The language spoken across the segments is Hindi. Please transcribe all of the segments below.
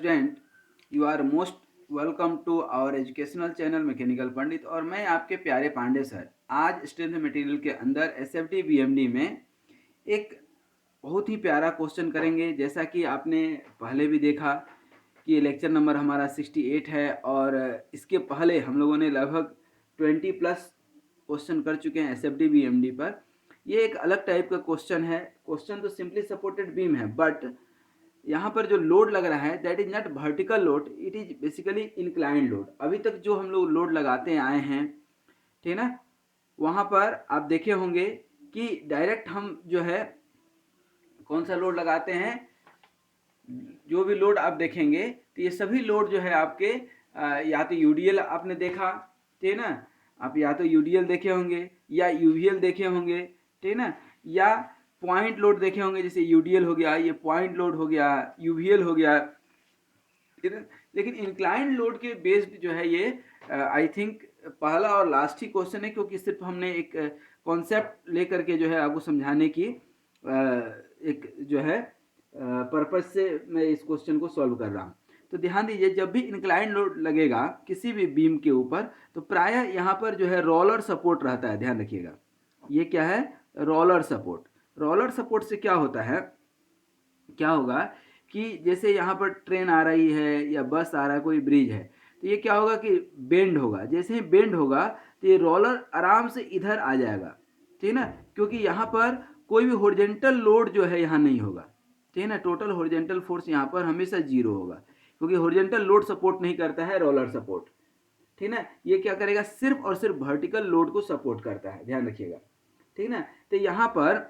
Student, you are most welcome to our educational channel mechanical Pandit. और मैं आपके प्यारे पांडे सर आज स्ट्रेंथ मटेरियल के अंदर एसएफटी बीएमडी में एक बहुत ही प्यारा क्वेश्चन करेंगे। जैसा कि आपने पहले भी देखा कि लेक्चर नंबर हमारा 68 है और इसके पहले हम लोगों ने लगभग 20 प्लस क्वेश्चन कर चुके हैं एसएफटी बीएमडी पर। ये एक अलग टाइप का क्वेश्चन है। क्वेश्चन तो सिंपली सपोर्टेड बीम है, बट यहाँ पर जो लोड लग रहा है that is not vertical load, it is basically inclined load. अभी तक जो हम लोग लोड लगाते आए हैं, ठीक है ना, वहाँ पर आप देखे होंगे कि डायरेक्ट हम जो है कौन सा लोड लगाते हैं। जो भी लोड आप देखेंगे तो ये सभी लोड जो है आपके या तो यूडीएल आपने देखा, ठीक है ना, आप या तो यूडीएल देखे होंगे या यूवीएल देखे होंगे, ठीक है ना, या पॉइंट लोड देखे होंगे। जैसे यूडीएल हो गया, ये पॉइंट लोड हो गया, यूवीएल हो गया, ठीक है। लेकिन इंक्लाइंड लोड के बेस्ड जो है ये आई थिंक पहला और लास्ट ही क्वेश्चन है, क्योंकि सिर्फ हमने एक कॉन्सेप्ट लेकर के जो है आपको समझाने की एक जो है पर्पज से मैं इस क्वेश्चन को सॉल्व कर रहा हूँ। तो ध्यान दीजिए, जब भी इंक्लाइंड लोड लगेगा किसी भी बीम के ऊपर तो प्रायः यहाँ पर जो है रोलर सपोर्ट रहता है। ध्यान रखिएगा, ये क्या है, रोलर सपोर्ट। रोलर सपोर्ट से क्या होता है, क्या होगा कि जैसे यहाँ पर ट्रेन आ रही है या बस आ रहा है, कोई ब्रिज है, तो ये क्या होगा कि बेंड होगा। जैसे ही बेंड होगा तो ये रोलर आराम से इधर आ जाएगा, ठीक है ना, क्योंकि यहाँ पर कोई भी हॉरिजॉन्टल लोड जो है यहाँ नहीं होगा, ठीक है ना। टोटल हॉरिजॉन्टल फोर्स यहाँ पर हमेशा जीरो होगा, क्योंकि हॉरिजॉन्टल लोड सपोर्ट नहीं करता है रोलर सपोर्ट, ठीक है ना। ये क्या करेगा, सिर्फ और सिर्फ वर्टिकल लोड को सपोर्ट करता है, ध्यान रखिएगा, ठीक है ना। तो यहाँ पर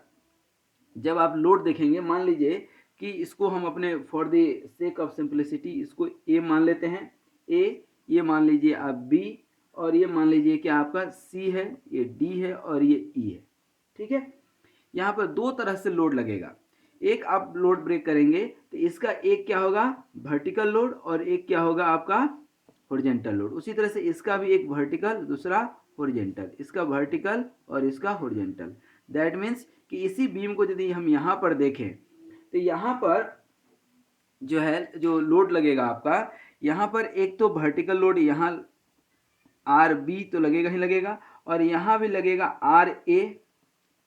जब आप लोड देखेंगे, मान लीजिए कि इसको हम अपने for the sake of simplicity इसको ए मान लेते हैं, ए, ये मान लीजिए आप बी, और ये मान लीजिए कि आपका सी है, ये डी है और ये ई है, ठीक है। यहाँ पर दो तरह से लोड लगेगा। एक आप लोड ब्रेक करेंगे तो इसका एक क्या होगा, वर्टिकल लोड, और एक क्या होगा आपका हॉरिजॉन्टल लोड। उसी तरह से इसका भी एक वर्टिकल, दूसरा हॉरिजॉन्टल, इसका वर्टिकल और इसका हॉरिजॉन्टल। दैट मीन्स कि इसी बीम को यदि हम यहाँ पर देखें तो यहाँ पर जो है जो लोड लगेगा आपका, यहाँ पर एक तो वर्टिकल लोड यहाँ आर बी तो लगेगा ही लगेगा, और यहाँ भी लगेगा आर ए,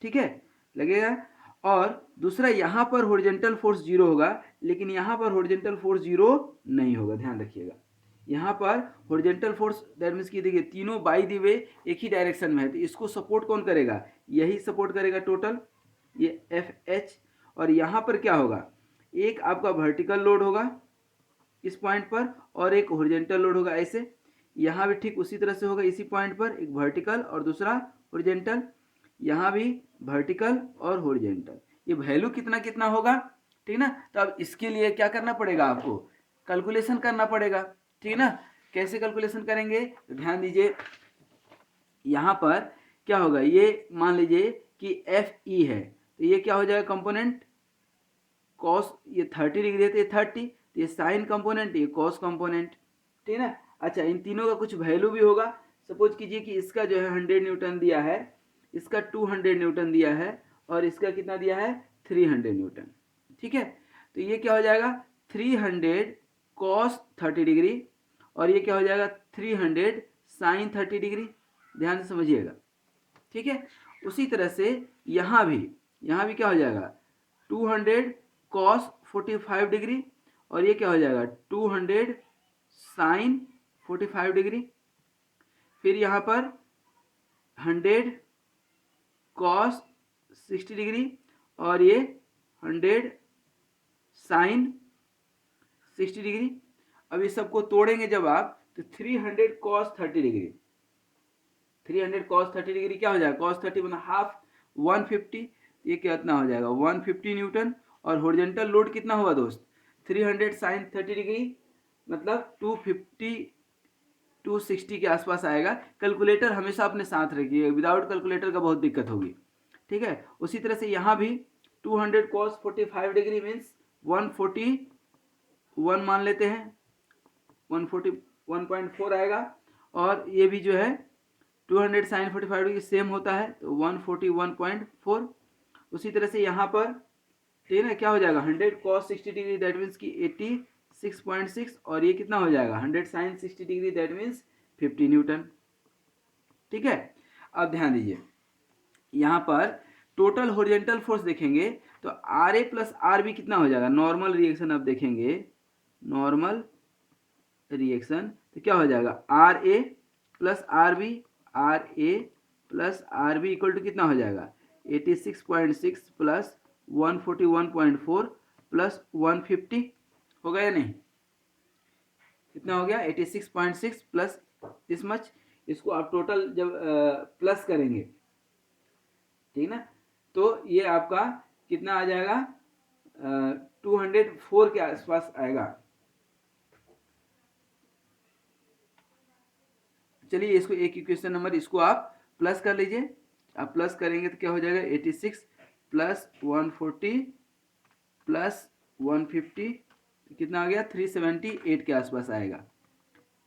ठीक है, लगेगा। और दूसरा यहाँ पर हॉरिजॉन्टल फोर्स जीरो होगा, लेकिन यहाँ पर हॉरिजॉन्टल फोर्स जीरो नहीं होगा, ध्यान रखिएगा। यहाँ पर हॉरिजॉन्टल फोर्स दैट मीन्स कि देखिए तीनों बाई दी वे एक ही डायरेक्शन में है, तो इसको सपोर्ट कौन करेगा, यही सपोर्ट करेगा टोटल, ये एफ एच। और यहाँ पर क्या होगा, एक आपका वर्टिकल लोड होगा इस पॉइंट पर और एक हॉरिजॉन्टल लोड होगा ऐसे। यहाँ भी ठीक उसी तरह से होगा, इसी पॉइंट पर एक वर्टिकल और दूसरा हॉरिजॉन्टल, यहाँ भी वर्टिकल और हॉरिजॉन्टल। ये वैल्यू कितना कितना होगा, ठीक ना। तो अब इसके लिए क्या करना पड़ेगा, आपको कैलकुलेशन करना पड़ेगा, ठीक ना। कैसे कैलकुलेशन करेंगे, तो ध्यान दीजिए, यहाँ पर क्या होगा, ये मान लीजिए कि एफ ई है, तो ये क्या हो जाएगा कंपोनेंट कॉस, ये 30 डिग्री है तो ये 30, तो ये साइन कंपोनेंट, ये कॉस कंपोनेंट, ठीक है ना। अच्छा, इन तीनों का कुछ वैल्यू भी होगा। सपोज कीजिए कि इसका जो है 100 न्यूटन दिया है, इसका 200 न्यूटन दिया है, और इसका कितना दिया है 300 न्यूटन, ठीक है। तो ये क्या हो जाएगा 300 कॉस 30 डिग्री, और ये क्या हो जाएगा 300 साइन 30 डिग्री, ध्यान से समझिएगा, ठीक है। उसी तरह से यहाँ भी क्या हो जाएगा 200 कॉस 45 डिग्री, और ये क्या हो जाएगा 200 साइन 45 डिग्री। फिर यहाँ पर 100 कॉस 60 डिग्री, और ये 100 साइन 60 डिग्री। अब इस सबको तोड़ेंगे जब आप, तो 300 कॉस 30 डिग्री, 300 कॉस 30 डिग्री क्या हो जाएगा, कॉस 30 मतलब हाफ 150, ये कितना हो जाएगा 150 न्यूटन। और हॉरिजॉन्टल लोड कितना होगा दोस्त, 300 साइन 30 डिग्री मतलब 250 260 के आसपास आएगा। कैलकुलेटर हमेशा अपने साथ रखिए, विदाउट कैलकुलेटर का बहुत दिक्कत होगी, ठीक है। उसी तरह से यहाँ भी 200 कॉस 45 डिग्री मीन्स 141 मान लेते हैं, 141.4 आएगा। और ये भी जो है 200 साइन 45 डिग्री सेम होता है, तो 141.4। उसी तरह से यहाँ पर ठीक है ना, क्या हो जाएगा 100 कॉस 60 डिग्री दैट मीन्स की 6.6 और ये कितना हो जाएगा 100 sin 60 degree, that means 50 Newton. ठीक है, अब ध्यान दीजिए यहाँ पर टोटल हॉरिजॉन्टल फोर्स देखेंगे तो R A plus R B कितना हो जाएगा, नॉर्मल रिएक्शन अब देखेंगे, नॉर्मल रिएक्शन तो क्या हो जाएगा R A plus R B, R A plus R B equal to कितना हो जाएगा 86.6 प्लस 141.4 प्लस 150 होगा या नहीं, कितना हो गया 86.6 प्लस दिस मच। इसको आप टोटल जब प्लस करेंगे, ठीक ना, तो ये आपका कितना आ जाएगा 204 के आसपास आएगा। चलिए इसको एक इक्वेशन नंबर इसको आप प्लस कर लीजिए, आप प्लस करेंगे तो क्या हो जाएगा 86 प्लस 140 प्लस 150 कितना आ गया 378 के आसपास आएगा,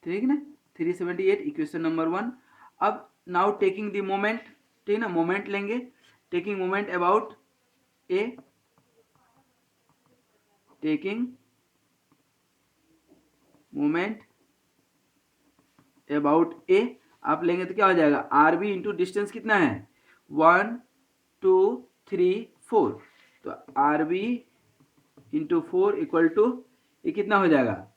ठीक ना, 378 इक्वेशन नंबर 1। अब नाउ टेकिंग द मोमेंट, ठीक ना, मोमेंट लेंगे, taking moment about a, taking moment about a आप लेंगे तो क्या हो जाएगा आर बी इंटू डिस्टेंस कितना है 1 2 3 4, तो R B into 4 equal to ये कितना हो जाएगा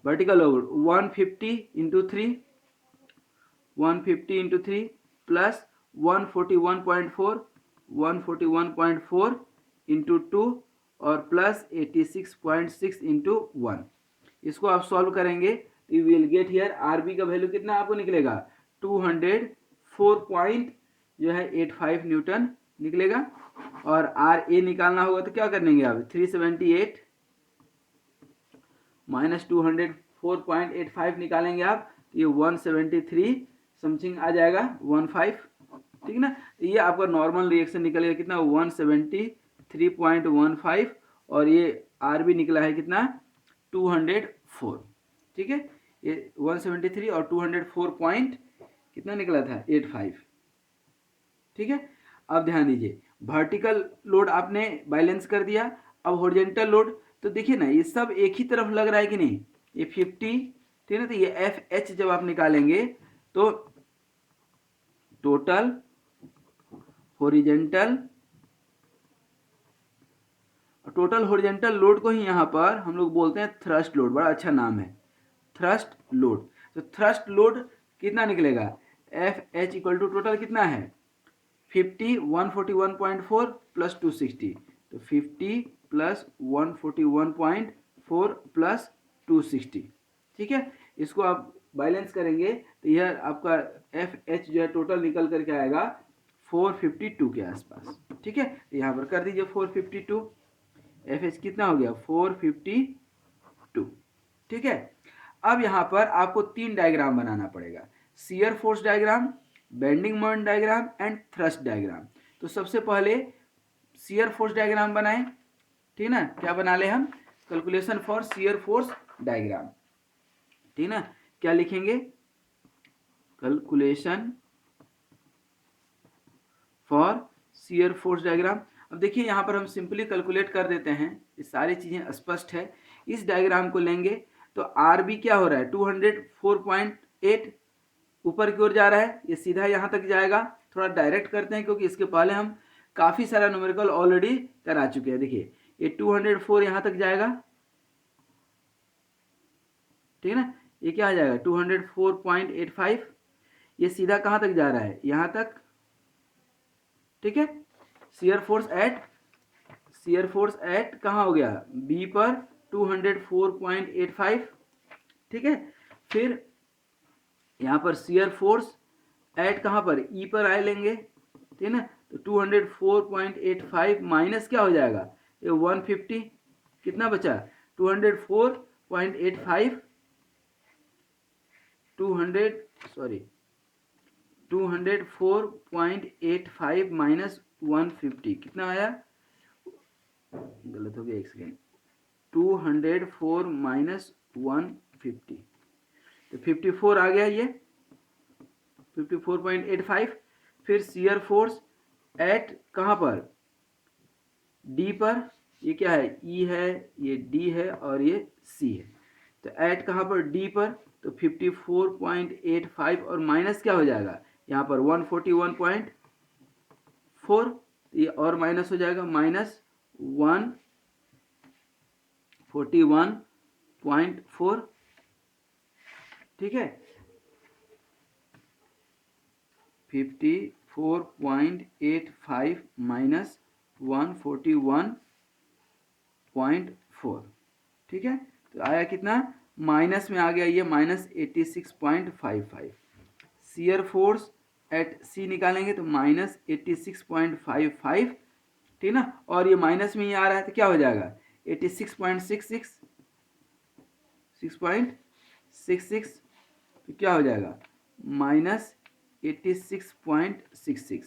vertical over 150 into 3, 150 into 3 plus 141.4, 141.4 into 2 और प्लस 86.6 इंटू 1। इसको आप सॉल्व करेंगे you will get here R B का वैल्यू कितना आपको निकलेगा 204.85 न्यूटन निकलेगा, और आर ए निकालना होगा तो क्या करेंगे आप 378 माइनस 204.85 निकालेंगे आप, ये 173 समथिंग आ जाएगा 15, ठीक ना, ये आपका नॉर्मल रिएक्शन निकलेगा कितना 173.15 और ये आर बी निकला है कितना 204, ठीक है, ये 173 और 204 पॉइंट कितना निकला था 85, ठीक है। अब ध्यान दीजिए वर्टिकल लोड आपने बैलेंस कर दिया, अब हॉरिजॉन्टल लोड तो देखिए ना ये सब एक ही तरफ लग रहा है कि नहीं, ये 50, ठीक है ना, तो ये एफ एच जब आप निकालेंगे तो total horizontal, total horizontal load को ही यहाँ पर हम लोग बोलते हैं थ्रस्ट लोड, बड़ा अच्छा नाम है थ्रस्ट लोड। तो थ्रस्ट लोड कितना निकलेगा F H equal to total कितना है 50 141.4 प्लस 260, तो 50 प्लस 141.4 प्लस 260, ठीक है, इसको आप बैलेंस करेंगे तो यह आपका एफ एच जो है टोटल निकल करके आएगा 452 के आसपास, ठीक है, यहाँ पर कर दीजिए 452, एफ एच कितना हो गया 452, ठीक है। अब यहाँ पर आपको 3 डायग्राम बनाना पड़ेगा, shear force diagram, bending moment diagram and thrust diagram. तो सबसे पहले शियर फोर्स डायग्राम बनाएं, ठीक ना, क्या बना ले हम calculation for shear force diagram, ठीक ना, क्या लिखेंगे calculation for shear force diagram. अब देखिए यहाँ पर हम सिंपली कैलकुलेट कर देते हैं, ये सारी चीज़ें स्पष्ट है। इस डायग्राम को लेंगे तो आर बी क्या हो रहा है 204.8 ऊपर की ओर जा रहा है, ये सीधा यहाँ तक जाएगा, थोड़ा डायरेक्ट करते हैं क्योंकि इसके पहले हम काफ़ी सारा न्यूमेरिकल ऑलरेडी करा चुके हैं। देखिए ये 204 यहाँ तक जाएगा, ठीक है ना, ये क्या आ जाएगा 204.85, ये सीधा कहाँ तक जा रहा है यहाँ तक, ठीक है। शियर फोर्स एट कहाँ हो गया बी पर 204.85, ठीक है। फिर यहाँ पर शियर फोर्स एट कहाँ पर ई पर आए लेंगे, ठीक है ना, तो 204.85 माइनस क्या हो जाएगा ये 150, कितना बचा 204.85 204.85 माइनस 150 कितना आया, गलत हो गया एक सेकेंड, 204 माइनस 150 तो 54 आ गया ये 54.85। फिर शियर फोर्स एट कहाँ पर डी पर, ये क्या है, ई है, ये डी है और ये सी है। तो ऐट कहाँ पर, डी पर, तो 54.85 और माइनस क्या हो जाएगा यहाँ पर 141.4, ये और माइनस हो जाएगा -141.4, ठीक है। 54.85 माइनस 141.4, ठीक है। तो आया कितना, माइनस में आ गया ये -86.55। शियर फोर्स एट सी निकालेंगे तो -86.55, ठीक ना, और ये माइनस में ही आ रहा है तो क्या हो जाएगा 6.66, तो क्या हो जाएगा -86.66,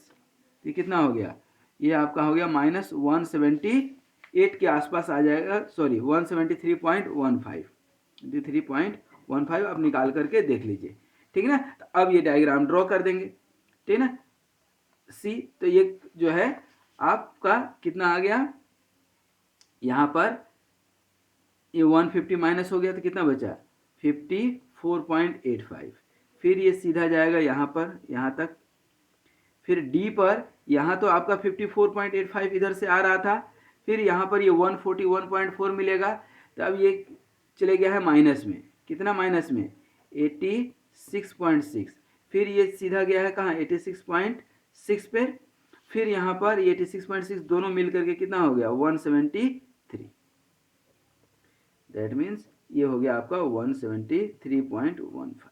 तो कितना हो गया, ये आपका हो गया -178 के आसपास आ जाएगा, सॉरी 173.15, अब निकाल करके देख लीजिए, ठीक है ना। तो अब ये डायग्राम ड्रॉ कर देंगे, ठीक है ना। सी, तो ये जो है आपका कितना आ गया, यहाँ पर ये 150 माइनस हो गया तो कितना बचा 54.85, फिर ये सीधा जाएगा यहाँ पर, यहाँ तक, फिर डी पर, यहाँ तो आपका 54.85 इधर से आ रहा था, फिर यहाँ पर ये 141.4 मिलेगा, तो अब ये चले गया है माइनस में, कितना माइनस में 86.6, फिर ये सीधा गया है कहाँ 86.6 पे, फिर यहाँ पर 86.6 दोनों मिल करके कितना हो गया 173, दैट मीन्स ये हो गया आपका 173.15,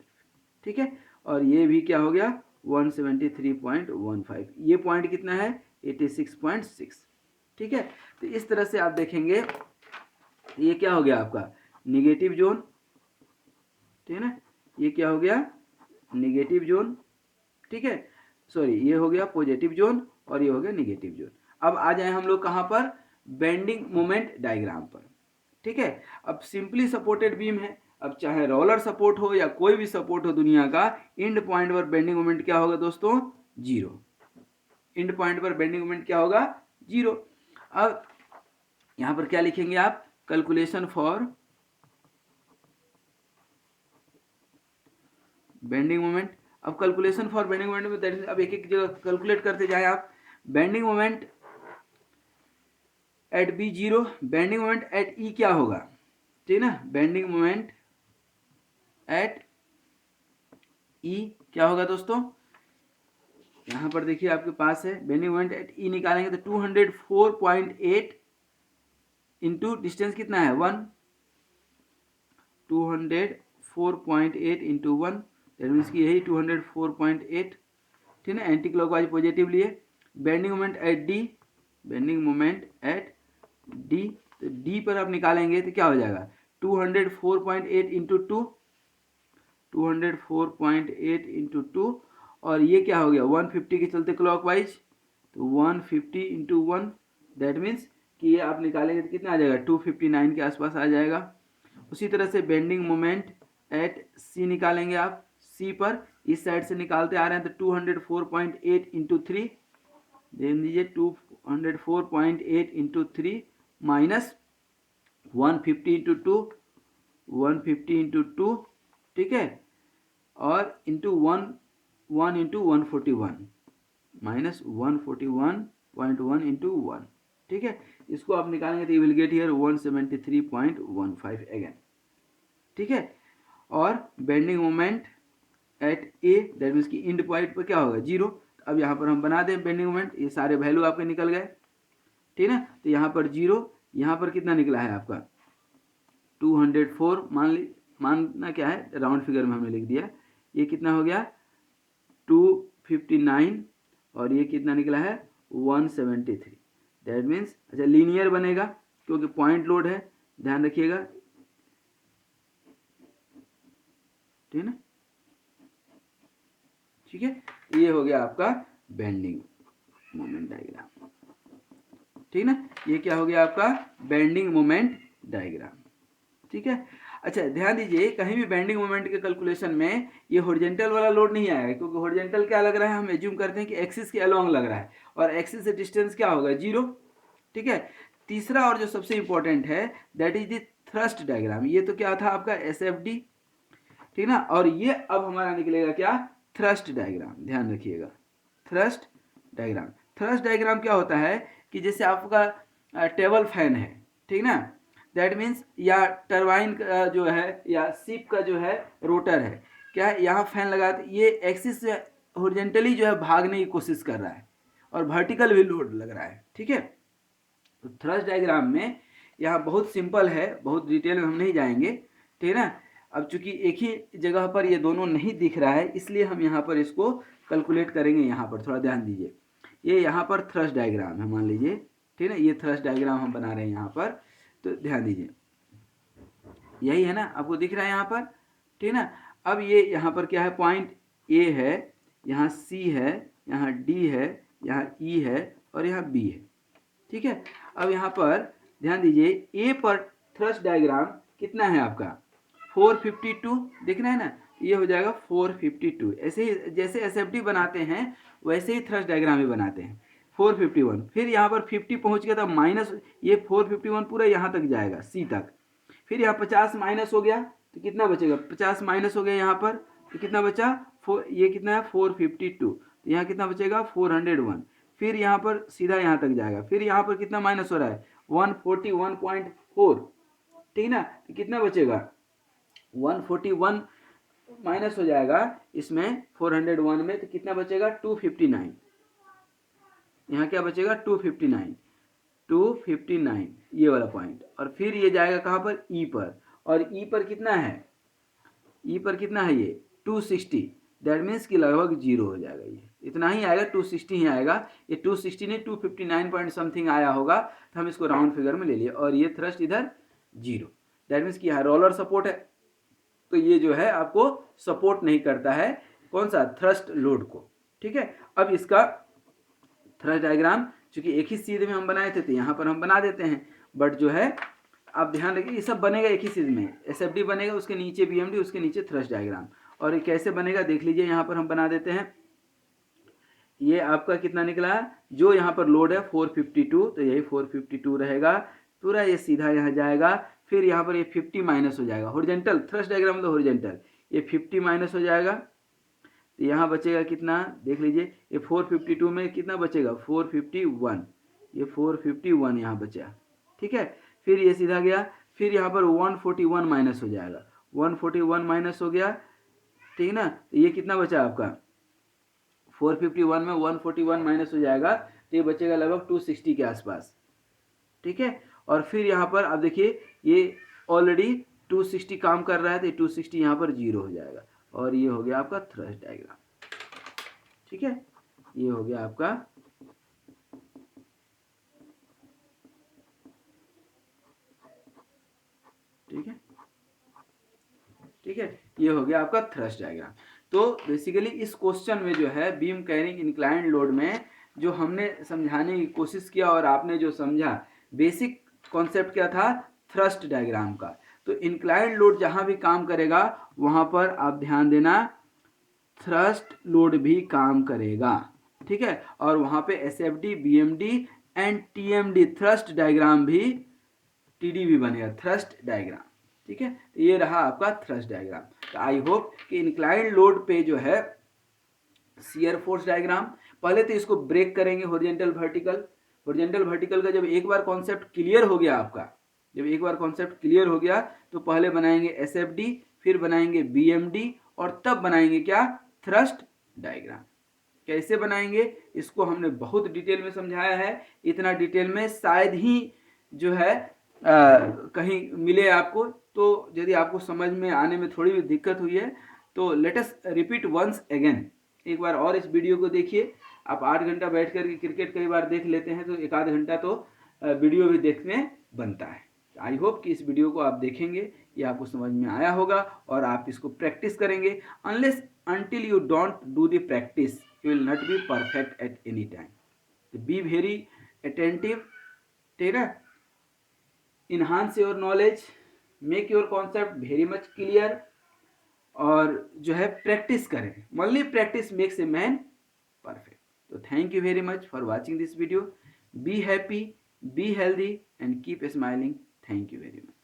ठीक है। और ये भी क्या हो गया 173.15, ये पॉइंट कितना है 86.6, ठीक है। तो इस तरह से आप देखेंगे ये क्या हो गया आपका निगेटिव जोन, ठीक है ना, ये क्या हो गया निगेटिव जोन, ठीक है, सॉरी ये हो गया पॉजिटिव जोन और ये हो गया निगेटिव जोन। अब आ जाए हम लोग कहाँ पर, बेंडिंग मोमेंट डायग्राम पर, ठीक है। अब सिंपली सपोर्टेड बीम है, अब चाहे रोलर सपोर्ट हो या कोई भी सपोर्ट हो दुनिया का, इंड पॉइंट पर बेंडिंग मोमेंट क्या होगा दोस्तों, जीरो। इंड पॉइंट पर बेंडिंग मोमेंट क्या होगा, जीरो। अब यहां पर क्या लिखेंगे आप, कैलकुलेशन फॉर बेंडिंग मोमेंट। अब कैलकुलेशन फॉर बेंडिंग मोमेंट में दैट इज, अब एक एक जगह कैलकुलेट करते जाए आप, bending moment at B zero, bending moment at E क्या होगा, ठीक है ना, बेंडिंग मोमेंट एट ई क्या होगा दोस्तों, यहां पर देखिए आपके पास है बेंडिंग मोमेंट एट ई निकालेंगे तो 204.8 इंटू डिस्टेंस कितना है 1, 204.8 इंटू 1, दैट मीन्स कि यही 204.8, ठीक है, एंटी क्लॉकवाइज पॉजिटिव लिए। Bending moment eight D, bending moment eight D, तो डी पर आप निकालेंगे तो क्या हो जाएगा 204.8 इंटू 2, 204.8 इंटू 2, और ये क्या हो गया 150 के चलते क्लॉकवाइज, तो 150 इंटू 1, दैट मीन्स कि ये आप निकालेंगे तो कितना आ जाएगा 259 के आसपास आ जाएगा। उसी तरह से बेंडिंग मोमेंट एट सी निकालेंगे आप, सी पर इस साइड से निकालते आ रहे हैं तो 204.8 इंटू 3, देन दीजिए 204.8 इंटू 3 माइनस 150 इंटू 2, 150 इंटू 2, ठीक है, और इंटू 1 इंटू 141 माइनस 141.1 इंटू 1, ठीक है। इसको आप निकालेंगे तो you will get here 173.15 again, ठीक है। और bending moment eight A, that means कि इंड पॉइंट पर क्या होगा जीरो। अब यहाँ पर हम बना दें बेंडिंग मोमेंट, ये सारे वैल्यू आपके निकल गए, ठीक है ना। तो यहाँ पर जीरो, यहाँ पर कितना निकला है आपका 204, मानना क्या है राउंड फिगर में हमने लिख दिया, ये कितना हो गया 259 और ये कितना निकला है 173, दैट मीन्स अच्छा लीनियर बनेगा क्योंकि पॉइंट लोड है, ध्यान रखिएगा, ठीक है ना, ठीक है। ये हो गया आपका बेंडिंग मोमेंट डायग्राम, ठीक ना, ये क्या हो गया आपका बेंडिंग मोमेंट डायग्राम, ठीक है। अच्छा ध्यान दीजिए, कहीं भी बेंडिंग मोमेंट के कैलकुलेशन में ये हॉरिजॉन्टल वाला लोड नहीं आएगा, क्योंकि हॉरिजॉन्टल क्या लग रहा है, हम एज्यूम करते हैं कि एक्सिस के अलोंग लग रहा है और एक्सिस से डिस्टेंस क्या होगा जीरो, ठीक है। तीसरा और जो सबसे इंपॉर्टेंट है that is the thrust diagram. ये तो क्या था आपका SFD, ठीक ना, और ये अब हमारा निकलेगा क्या, थ्रस्ट डायग्राम। ध्यान रखिएगा, थ्रस्ट डायग्राम। थ्रस्ट डायग्राम क्या होता है कि जैसे आपका टेबल फैन है, ठीक ना, दैट मीन्स या टरबाइन का जो है या शिप का जो है रोटर है, क्या है, यहाँ फैन लगा, ये एक्सिस से हॉरिजॉन्टली जो है भागने की कोशिश कर रहा है और वर्टिकल भी लोड लग रहा है, ठीक है। तो थ्रस्ट डायग्राम में यहाँ बहुत सिंपल है, बहुत डिटेल में हम नहीं जाएंगे, ठीक है ना। अब चूंकि एक ही जगह पर ये दोनों नहीं दिख रहा है, इसलिए हम यहाँ पर इसको कैलकुलेट करेंगे। यहाँ पर थोड़ा ध्यान दीजिए, ये यहाँ पर थ्रस्ट डायग्राम है मान लीजिए, ठीक है, ये थ्रस्ट डायग्राम हम बना रहे हैं यहाँ पर, तो ध्यान दीजिए, यही है ना, आपको दिख रहा है यहाँ पर, ठीक है ना। अब ये यहाँ पर क्या है, पॉइंट A है, यहाँ C है, यहाँ D है, यहाँ E है और यहाँ B है, ठीक है। अब यहाँ पर ध्यान दीजिए, A पर थ्रस्ट डायग्राम कितना है आपका, 452 दिख रहा है ना, ये हो जाएगा 452। ऐसे ही जैसे SFD बनाते हैं वैसे ही थ्रस्ट डायग्राम भी बनाते हैं। 451, फिर यहाँ पर 50 पहुँच गया तो माइनस, ये 451 पूरा यहाँ तक जाएगा C तक, फिर यहाँ 50 माइनस हो गया तो कितना बचेगा, 50 माइनस हो गया यहाँ पर तो कितना बचा, ये कितना है 452, तो यहाँ कितना बचेगा 401, फिर यहाँ पर सीधा यहाँ तक जाएगा, फिर यहाँ पर कितना माइनस हो रहा है 141.4, ठीक ना, तो कितना बचेगा 141 माइनस हो जाएगा इसमें 401 में, तो कितना बचेगा 259, यहाँ क्या बचेगा 259 ये वाला पॉइंट, और फिर ये जाएगा कहाँ पर E पर, और E पर कितना है, E पर कितना है ये 260, दैट मीन्स कि लगभग जीरो हो जाएगा, ये इतना ही आएगा 260 ही आएगा, ये 260 नहीं 259 पॉइंट समथिंग आया होगा, तो हम इसको राउंड फिगर में ले लिए, और ये थ्रस्ट इधर जीरो, दैट मीन्स कि यहाँ रोलर सपोर्ट है, तो ये जो है आपको सपोर्ट नहीं करता है कौन सा, थ्रस्ट लोड को, ठीक है। अब इसका थ्रस्ट डायग्राम चूंकि एक ही सीध में हम बनाए थे तो यहाँ पर हम बना देते हैं, बट जो है आप ध्यान रखिए ये सब बनेगा एक ही सीध में, SFD बनेगा, उसके नीचे BMD, उसके नीचे थ्रस्ट डायग्राम, और ये कैसे बनेगा देख लीजिए, यहाँ पर हम बना देते हैं। ये आपका कितना निकला, जो यहाँ पर लोड है 452, तो यही 452 रहेगा पूरा, ये सीधा यहाँ जाएगा, फिर यहाँ पर ये 50 माइनस हो जाएगा, हॉरिजॉन्टल थ्रस्ट डायग्राम मतलब हॉरिजॉन्टल, ये 50 माइनस हो जाएगा, तो यहाँ बचेगा कितना देख लीजिए, ये 452 में कितना बचेगा 451, ये 451 यहाँ बचा, ठीक है। फिर ये सीधा गया, फिर यहाँ पर 141 माइनस हो जाएगा, 141 माइनस हो गया, ठीक ना, तो ये कितना बचा आपका 451 में 141 माइनस हो जाएगा, तो ये बचेगा लगभग 260 के आसपास, ठीक है। और फिर यहाँ पर अब देखिए ये ऑलरेडी 260 काम कर रहा है, तो 260 यहाँ पर जीरो हो जाएगा, और ये हो गया आपका थ्रस्ट डायग्राम, ठीक है, ये हो गया आपका, ठीक है, ठीक है, ये हो गया आपका थ्रस्ट डायग्राम। तो बेसिकली इस क्वेश्चन में जो है बीम कैरिंग इंक्लाइंड लोड में जो हमने समझाने की कोशिश किया और आपने जो समझा, बेसिक कॉन्सेप्ट क्या था, थ्रस्ट डायग्राम का। तो इंक्लाइंड लोड जहां भी काम करेगा वहां पर आप ध्यान देना थ्रस्ट लोड भी काम करेगा, ठीक है, और वहां पे SFD, BMD and TMD thrust diagram भी, TD भी बनेगा थ्रस्ट डायग्राम, ठीक है। तो ये रहा आपका थ्रस्ट डायग्राम। तो आई होप कि इंक्लाइंड लोड पे जो है शियर फोर्स डायग्राम, पहले तो इसको ब्रेक करेंगे हॉरिजॉन्टल वर्टिकल, हॉरिजॉन्टल वर्टिकल का जब एक बार कॉन्सेप्ट क्लियर हो गया आपका, जब एक बार कॉन्सेप्ट क्लियर हो गया तो पहले बनाएंगे SFD, फिर बनाएंगे BMD, और तब बनाएंगे क्या, थ्रस्ट डायग्राम। कैसे बनाएंगे इसको हमने बहुत डिटेल में समझाया है, इतना डिटेल में शायद ही जो है कहीं मिले आपको, तो यदि आपको समझ में आने में थोड़ी भी दिक्कत हुई है तो let us repeat once again, एक बार और इस वीडियो को देखिए। आप 8 घंटा बैठ कर के क्रिकेट कई बार देख लेते हैं, तो एक आध घंटा तो वीडियो भी देखने बनता है। आई होप कि इस वीडियो को आप देखेंगे, ये आपको समझ में आया होगा और आप इसको प्रैक्टिस करेंगे। Unless until you don't do the practice you will not be perfect at any time. So be very attentive, ठीक है, enhance your knowledge, make your concept very much clear, और जो है प्रैक्टिस करें, only practice makes a man perfect. So thank you very much for watching this video. Be happy, Be healthy and keep smiling. Thank you very much.